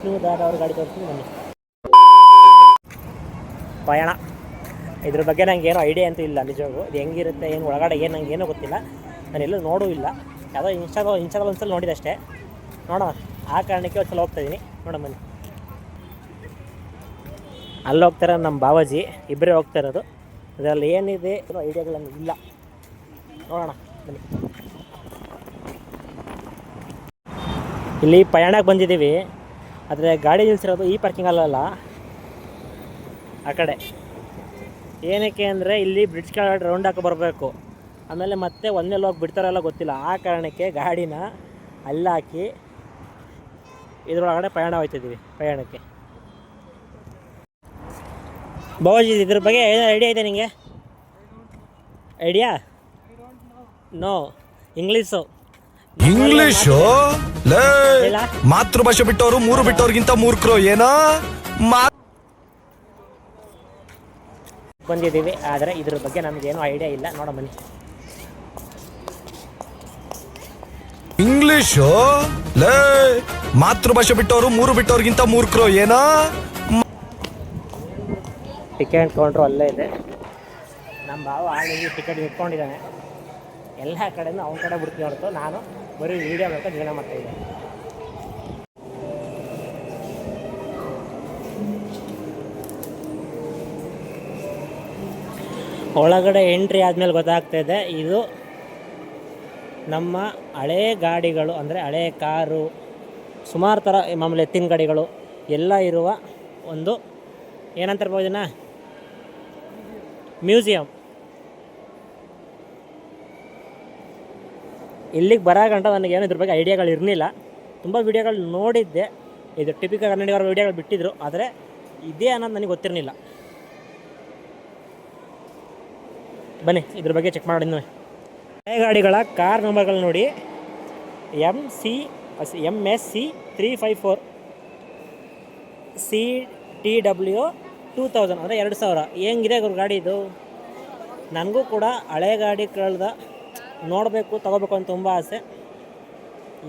ಅವ್ರ ಗಾಡಿ ತೋರಿಸ್ತೀನಿ ಬನ್ನಿ. ಪಯಣ ಇದ್ರ ಬಗ್ಗೆ ನಂಗೆ ಏನೋ ಐಡಿಯಾ ಅಂತೂ ಇಲ್ಲ ನಿಜವಾಗೂ. ಇದು ಹೆಂಗಿರುತ್ತೆ ಏನು ಒಳಗಡೆ ಏನು ನಂಗೆ ಏನೂ ಗೊತ್ತಿಲ್ಲ. ನಾನು ಎಲ್ಲೂ ನೋಡೂ ಇಲ್ಲ. ಯಾವುದೋ ಇನ್ಸ್ಟಾಗ್ರಾಮ್ ಒಂದ್ಸಲ ನೋಡಿದೆ ಅಷ್ಟೇ. ನೋಡೋಣ, ಆ ಕಾರಣಕ್ಕೆ ಒಂದು ಸಲ ಹೋಗ್ತಾಯಿದ್ದೀನಿ. ನೋಡೋಣ ಬನ್ನಿ. ಅಲ್ಲಿ ಹೋಗ್ತಾರೆ ನಮ್ಮ ಬಾವಾಜಿ, ಇಬ್ಬರೇ ಹೋಗ್ತಾ ಇರೋದು. ಅದರಲ್ಲಿ ಏನಿದೆ ಐಡಿಯಾಗಳು ನಮಗೆ ಇಲ್ಲ. ನೋಡೋಣ ಬನ್ನಿ. ಇಲ್ಲಿ ಪಯಣಕ್ಕೆ ಬಂದಿದ್ದೀವಿ. ಆದರೆ ಗಾಡಿ ನಿಲ್ಲಿಸಿರೋದು ಈ ಪಾರ್ಕಿಂಗಲ್ಲ, ಆ ಕಡೆ. ಏನಕ್ಕೆ ಅಂದರೆ ಇಲ್ಲಿ ಬ್ರಿಡ್ಜ್ ಕೆಳಗಡೆ ರೌಂಡ್ ಹಾಕಿ ಬರಬೇಕು. ಆಮೇಲೆ ಮತ್ತೆ ಒಂದೆಲ್ಲ ಹೋಗಿ ಬಿಡ್ತಾರಲ್ಲ ಗೊತ್ತಿಲ್ಲ. ಆ ಕಾರಣಕ್ಕೆ ಗಾಡಿನ ಅಲ್ಲಾಕಿ ಇದ್ರೊಳಗಡೆ ಪಯಣ ಹೋಗ್ತಿದ್ದೀವಿ. ಪಯಣಕ್ಕೆ ಬಾವಾಜಿ, ಇದ್ರ ಬಗ್ಗೆ ಏನೋ ಐಡಿಯಾ ಇದೆ ನಿಮಗೆ? ಐಡಿಯಾ? ನೋ, ಇಂಗ್ಲೀಷು ಮಾತೃಭಾಷೆ ಬಿಟ್ಟವರು ಮೂರು ಬಿಟ್ಟವ್ರಿಗಿಂತ ಮೂರ್ಖರು ಏನೋ ಬಂದಿದ್ದೀವಿ. ಆದರೆ ಇದ್ರ ಬಗ್ಗೆ ನಮಗೇನು ಐಡಿಯಾ ಇಲ್ಲ. ನೋಡ ಬನ್ನಿ. ಇಂಗ್ಲಿಷು ಮಾತೃಭಾಷೆ ಬಿಟ್ಟವರು ಮೂರು ಬಿಟ್ಟವ್ರಿಗಿಂತ ಮೂರ್ಖರು ಏನೋ. ಟಿಕೆಟ್ ಕೌಂಟ್ರು ಅಲ್ಲೇ ಇದೆ. ನಮ್ಮ ಭಾವ ಆಳಿಗೆ ಟಿಕೆಟ್ ಇಟ್ಕೊಂಡಿದ್ದಾನೆ. ಎಲ್ಲ ಕಡೆಯೂ ಅವನ ಕಡೆ ಬಿಡ್ತೀವಿ ಹೊರತು ನಾನು ಬರೀ ವೀಡಿಯೋ ಬೇಕಾದ ಜೀವನ ಮಾಡ್ತಾಯಿದ್ದೆ. ಒಳಗಡೆ ಎಂಟ್ರಿ ಆದಮೇಲೆ ಗೊತ್ತಾಗ್ತಾಯಿದೆ ಇದು ನಮ್ಮ ಹಳೇ ಗಾಡಿಗಳು, ಅಂದರೆ ಹಳೇ ಕಾರು, ಸುಮಾರು ಥರ ಮಾಮೂಲಿ ಎತ್ತಿನ ಗಾಡಿಗಳು ಎಲ್ಲ ಇರುವ ಒಂದು ಏನಂತಿರ್ಬೋದನ್ನ ಮ್ಯೂಸಿಯಂ. ಇಲ್ಲಿಗೆ ಬರೋ ಗಂಟ ನನಗೇನು ಇದ್ರ ಬಗ್ಗೆ ಐಡಿಯಾಗಳು ಇರಲಿಲ್ಲ. ತುಂಬ ವೀಡಿಯೋಗಳು ನೋಡಿದ್ದೆ. ಇದು ಟಿಪಿಕಲ್ ಕನ್ನಡಿಗರ ವೀಡಿಯೋಗಳು ಬಿಟ್ಟಿದ್ದರು, ಆದರೆ ಇದೇ ಅನ್ನೋದು ನನಗೆ ಗೊತ್ತಿರಲಿಲ್ಲ. ಬನ್ನಿ ಇದ್ರ ಬಗ್ಗೆ ಚೆಕ್ ಮಾಡಿ. ಹಳೆ ಗಾಡಿಗಳ ಕಾರ್ ನಂಬರ್ಗಳು ನೋಡಿ. MSC 354 CTW 2000 ಅಂದರೆ 2000. ಹೆಂಗಿದೆ ಗುರು ಗಾಡಿ ಇದು? ನನಗೂ ಕೂಡ ಹಳೆ ಗಾಡಿಗಳದ ನೋಡಬೇಕು, ತೊಗೋಬೇಕು ಅಂತ ತುಂಬ ಆಸೆ.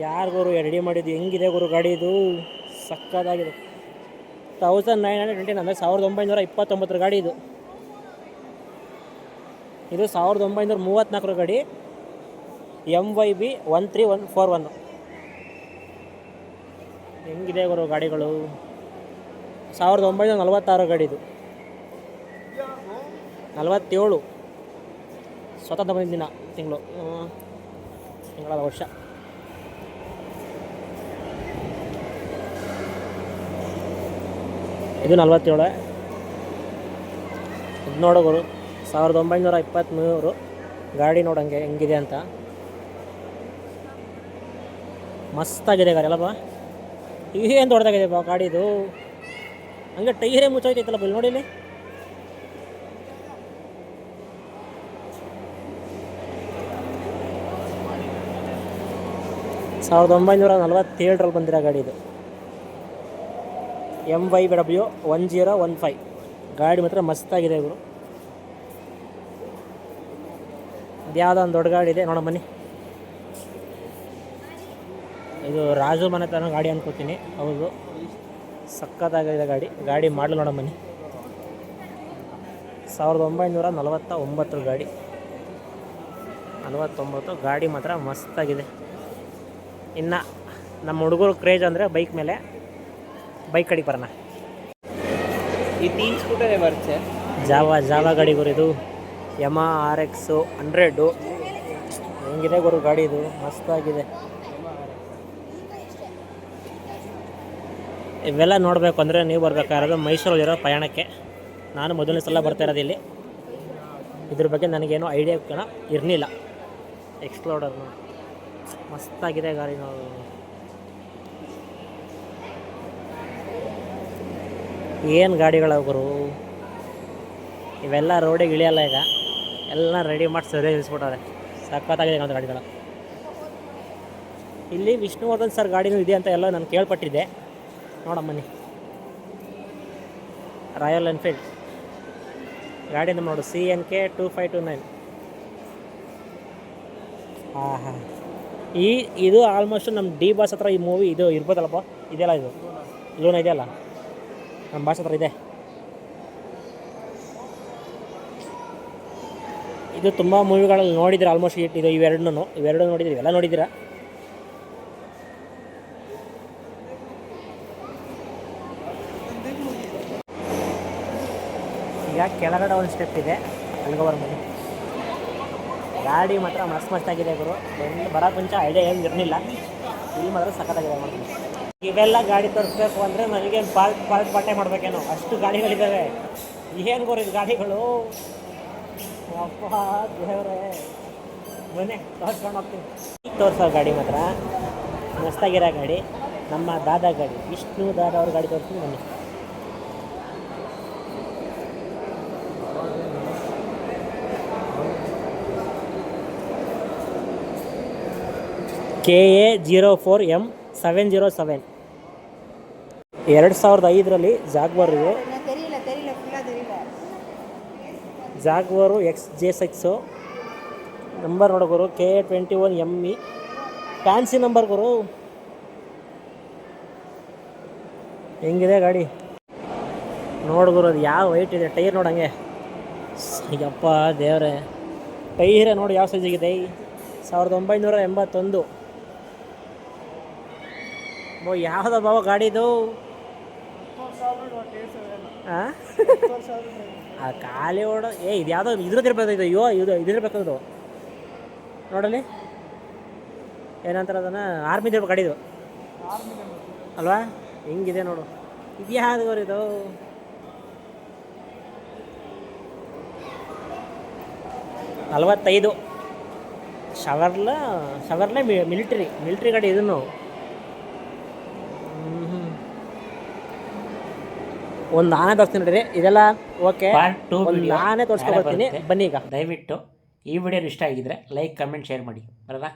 ಯಾರಿಗೋರು ರೆಡಿ ಮಾಡಿದ್ದು ಹೆಂಗಿದೆ ಗುರು ಗಾಡಿ ಇದು? ಸಕ್ಕತ್ತಾಗಿದೆ. 1929 ಅಂದರೆ 1929 ಗಾಡಿ ಇದು. ಇದು 1934 ಗಾಡಿ. MYB 13141. ಹೆಂಗಿದೆ ಗುರು ಗಾಡಿಗಳು? 1946 ಗಾಡಿ ಇದು. 47 ಸ್ವತಂತ್ರ ಬಂದಿದ್ದ ದಿನ, ತಿಂಗಳ ವರ್ಷ. ಇದು 47. ಇದು ನೋಡೋರು 1923 ಗಾಡಿ ನೋಡಂಗೆ ಹೆಂಗಿದೆ ಅಂತ. ಮಸ್ತಾಗಿದೆ ಗಾಡಿ ಅಲ್ಲಪ್ಪ. ಏನು ದೊಡ್ಡದಾಗಿದೆ ಬಾ ಗಾಡಿದು. ಹಂಗೆ ಟೈರೇ ಮುಚ್ಚೋಯ್ತೈತಲ್ಲ ಬಿಲ್ ನೋಡಿ ಇಲ್ಲಿ. ಸಾವಿರದ 1947 ಬಂದಿರೋ ಗಾಡಿ ಇದು. MYW 1015 ಗಾಡಿ ಮಾತ್ರ ಮಸ್ತಾಗಿದೆ ಇವರು. ಇದು ಯಾವುದೋ ಒಂದು ದೊಡ್ಡ ಗಾಡಿ ಇದೆ, ನೋಡೋ ಬನ್ನಿ. ಇದು ರಾಜು ಮನೆ ತನಕ ಗಾಡಿ ಅನ್ಕೋತೀನಿ. ಹೌದು, ಸಕ್ಕತ್ತಾಗಿದೆ ಗಾಡಿ ಮಾಡಲು ನೋಡೋ ಬನ್ನಿ. 1949 ಗಾಡಿ. 49 ಗಾಡಿ ಮಾತ್ರ ಮಸ್ತಾಗಿದೆ. ಇನ್ನು ನಮ್ಮ ಹುಡುಗರು ಕ್ರೇಜ್ ಅಂದರೆ ಬೈಕ್ ಮೇಲೆ, ಬೈಕ್ ಕಡೆಗೆ ಬರೋಣ. ಈ 3 ಸ್ಕೂಟರ್ ಬರುತ್ತೆ. ಜಾವಾ ಗಾಡಿ ಗುರು ಇದು. ಯಮಾ RX 100. ಹೆಂಗಿದೆ ಗುರು ಗಾಡಿ ಇದು? ಮಸ್ತಾಗಿದೆ. ಇವೆಲ್ಲ ನೋಡಬೇಕು ಅಂದರೆ ನೀವು ಬರಬೇಕಾಗಿರೋದು ಮೈಸೂರಲ್ಲಿರೋ ಪಯಣಕ್ಕೆ. ನಾನು ಮೊದಲನೇ ಸಲ ಬರ್ತಾ ಇರೋದು ಇಲ್ಲಿ. ಇದ್ರ ಬಗ್ಗೆ ನನಗೇನು ಐಡಿಯಾ ಇರಲಿಲ್ಲ. ಎಕ್ಸ್ಪ್ಲೋರರ್ ಮಸ್ತಾಗಿದೆ ಗಾಡಿ. ನಾವು ಏನು ಗಾಡಿಗಳವರು ಇವೆಲ್ಲ ರೋಡಿಗೆ ಇಳಿಯಲ್ಲ. ಈಗ ಎಲ್ಲ ರೆಡಿ ಮಾಡಿ ಸರಿ ನಿಲ್ಲಿಸ್ಬಿಟ್ಟವ್ರೆ. ಸಖತ್ತಾಗಿದೆ ಒಂದು ಗಾಡಿಗಳು. ಇಲ್ಲಿ ವಿಷ್ಣುವರ್ಧನ್ ಸರ್ ಗಾಡಿನೂ ಇದೆ ಅಂತ ಎಲ್ಲ ನಾನು ಕೇಳ್ಪಟ್ಟಿದ್ದೆ. ನೋಡಮ್ಮನಿ. ರಾಯಲ್ ಎನ್ಫೀಲ್ಡ್ ಗಾಡಿ ನಮ್ಮ ನೋಡು. CNK 2529. ಇದು ಆಲ್ಮೋಸ್ಟ್ ನಮ್ಮ ಡಿ ಬಾಸ್ ಹತ್ರ ಈ ಮೂವಿ ಇದು ಇರ್ಬೋದಲ್ಲಪ್ಪ. ಇದೆಲ್ಲ ಇದು ಲೋನ್ ಇದೆಯಲ್ಲ ನಮ್ಮ ಭಾಷೆ ಹತ್ರ ಇದೆ. ಇದು ತುಂಬ ಮೂವಿಗಳಲ್ಲಿ ನೋಡಿದ್ರೆ ಆಲ್ಮೋಸ್ಟ್ ಇದು ಇವೆರಡು ನೋಡಿದ್ರಿ, ಇವೆಲ್ಲ ನೋಡಿದ್ದೀರಾ. ಈಗ ಕೆಳಗಡೆ ಒಂದು ಸ್ಟೆಪ್ ಇದೆ, ಅಲ್ಲಿಗೆ ಬರ್ಬೋದು. ಗಾಡಿ ಮಾತ್ರ ಮಸ್ತಾಗಿದೆ ಗುರು. ಬರೋಕ್ಕೆ ಮುಂಚೆ ಐಡಿಯಾ ಏನು ಇರಲಿಲ್ಲ, ಇಲ್ಲಿ ಮಾತ್ರ ಸಖತ್ತಾಗಿದೆ ಮಾಡ್ತೀನಿ. ಇವೆಲ್ಲ ಗಾಡಿ ತೋರಿಸ್ಬೇಕು ಅಂದರೆ ನನಗೆ ಪಾರ್ಟ್ ಬಾಟೆ ಮಾಡಬೇಕೇನೋ, ಅಷ್ಟು ಗಾಡಿಗಳಿದ್ದಾವೆ. ಏನು ಗುರು ಇದು ಗಾಡಿಗಳು, ಅಪ್ಪ ದೇವರೇ. ಬನ್ನಿ ತೋರಿಸ್ಕೊಂಡು ಹೋಗ್ತೀನಿ. ಈಗ ತೋರಿಸೋ ಗಾಡಿ ಮಾತ್ರ ಮಸ್ತಾಗಿರೋ ಗಾಡಿ, ನಮ್ಮ ದಾದಾ ಗಾಡಿ, ವಿಷ್ಣು ದಾದಾ ಅವ್ರ ಗಾಡಿ ತೋರಿಸ್ತೀನಿ ಬನ್ನಿ. KA04M 707 2005 ಜಾಗ್ವಾರ್ ಇದು. ಜಾಗ್ವಾರು XJ6 ನಂಬರ್ ನೋಡೋರು KA21ME ಫ್ಯಾನ್ಸಿ ನಂಬರ್ ಗುರು. ಹೆಂಗಿದೆ ಗಾಡಿ ನೋಡ್ಗುರು, ಅದು ಯಾವ ವೈಟ್ ಇದೆ. ಟೈರ್ ನೋಡಂಗೆ, ಅಯ್ಯಪ್ಪ ದೇವರೇ, ಟೈರೇ ನೋಡಿ ಯಾವ ಸೈಜಿಗಿದೆ. 1981. ಯಾವುದೋ ಬಾವ ಗಾಡಿದು ಆ ಖಾಲಿ ಓಡೋ ಇದು ಯಾವುದೋ ಇದ್ರದ್ದಿರ್ಬೇಕು. ಇದು ಅಯ್ಯೋ ಇದಿರ್ಬೇಕದು ನೋಡಲಿ, ಏನಂತಾರೆ ಅದನ್ನು, ಆರ್ಮಿದಿರ್ಬೇಕು ಗಾಡಿ ಇದು ಅಲ್ವಾ. ಹೆಂಗಿದೆ ನೋಡು, ಇದು ಯಾವ್ದು ಇದು. $45 ಶವರ್ಲೆ ಮಿಲಿಟ್ರಿ ಗಾಡಿ ಇದನ್ನು. ಒಂದು ಆನೆ ತೋರಿಸ್ತೀನಿ ನೋಡಿರಿ, ಇದೆಲ್ಲ ಓಕೆ. ಒಂದು ಆನೆ ತೋರಿಸ್ಕೊಬರ್ತೀನಿ ಬನ್ನಿ. ಈಗ ದಯವಿಟ್ಟು ಈ ವಿಡಿಯೋ ಇಷ್ಟ ಆಗಿದ್ರೆ ಲೈಕ್, ಕಮೆಂಟ್, ಶೇರ್ ಮಾಡಿ ಬರೋದಾ.